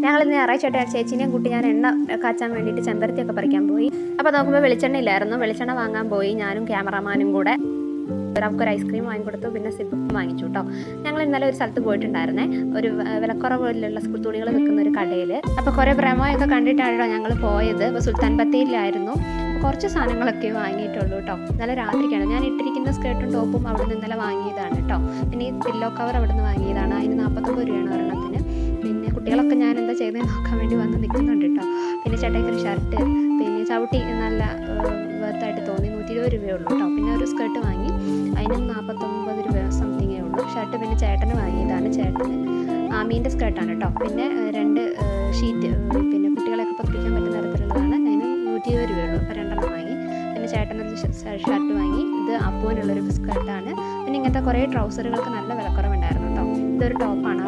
ഞങ്ങളിന്ന് ഞായറാഴ്ചയായിട്ട് ചേച്ചീനെയും കൂട്ടി ഞാൻ എണ്ണ കാച്ചാൻ വേണ്ടിയിട്ട് ചെമ്പരത്തിയൊക്കെ പറിക്കാൻ പോയി. അപ്പോൾ നോക്കുമ്പോൾ വെളിച്ചെണ്ണ ഇല്ലായിരുന്നു. വെളിച്ചെണ്ണ വാങ്ങാൻ പോയി ഞാനും ക്യാമറമാനും കൂടെ. നമുക്കൊരു ഐസ്ക്രീം വാങ്ങിക്കൊടുത്തു, പിന്നെ സിപ്പും വാങ്ങിച്ചു കേട്ടോ. ഞങ്ങൾ ഇന്നലെ ഒരു സ്ഥലത്ത് പോയിട്ടുണ്ടായിരുന്നേ, ഒരു വിലക്കുറവിലുള്ള സ്കൂൾ തുണികൾ വിൽക്കുന്ന ഒരു കടയിൽ. അപ്പോൾ കുറേ പ്രമോയൊക്കെ കണ്ടിട്ടാണല്ലോ ഞങ്ങൾ പോയത്. അപ്പോൾ സുൽത്താൻ ബത്തേരിയിലായിരുന്നു. കുറച്ച് സാധനങ്ങളൊക്കെ വാങ്ങിയിട്ടുള്ളൂ കേട്ടോ. ഇന്നലെ രാത്രിക്കാണ് ഞാൻ ഇട്ടിരിക്കുന്ന സ്കേർട്ടും ടോപ്പും അവിടെ നിന്ന് ഇന്നലെ വാങ്ങിയതാണ് കേട്ടോ. പിന്നെ ഈ പില്ലോ കവർ അവിടെ നിന്ന് വാങ്ങിയതാണ്. അതിന് 49 രൂപയാണ് ഒരെണ്ണത്തിന്. പിന്നെ കുട്ടികളൊക്കെ ഞാൻ എന്താ ചെയ്തതെന്ന് നോക്കാൻ വേണ്ടി വന്ന് നിൽക്കുന്നുണ്ട് കേട്ടോ. പിന്നെ ചേട്ടയ്ക്കൊരു ഷർട്ട്, പിന്നെ ചവിട്ടി നല്ല വർത്തായിട്ട് തോന്നി, 120 രൂപയേ ഉള്ളൂ കേട്ടോ. പിന്നെ ഒരു സ്കേർട്ട് വാങ്ങി, അതിന് 49 രൂപ സംതിങ്ങേ ഉള്ളൂ. ഷർട്ട് പിന്നെ ചേട്ടന് വാങ്ങിയതാണ്. ചേട്ടന് ആമീൻ്റെ സ്കേർട്ടാണ് കേട്ടോ. പിന്നെ 2 ഷീറ്റ്, പിന്നെ കുട്ടികളെയൊക്കെ പതിപ്പിക്കാൻ പറ്റുന്ന തരത്തിലുള്ളതാണ്. അതിന് 120 രൂപയുള്ളൂ. അപ്പോൾ 2 വാങ്ങി. പിന്നെ ചേട്ടനൊരു ഷർട്ട് വാങ്ങി. ഇത് അപ്പൂവിനുള്ളൊരു സ്കേർട്ടാണ്. പിന്നെ ഇങ്ങനത്തെ കുറേ ട്രൗസറുകൾക്ക് നല്ല വിലക്കുറവുണ്ടായിരുന്നു കേട്ടോ. ഇതൊരു ടോപ്പാണ്.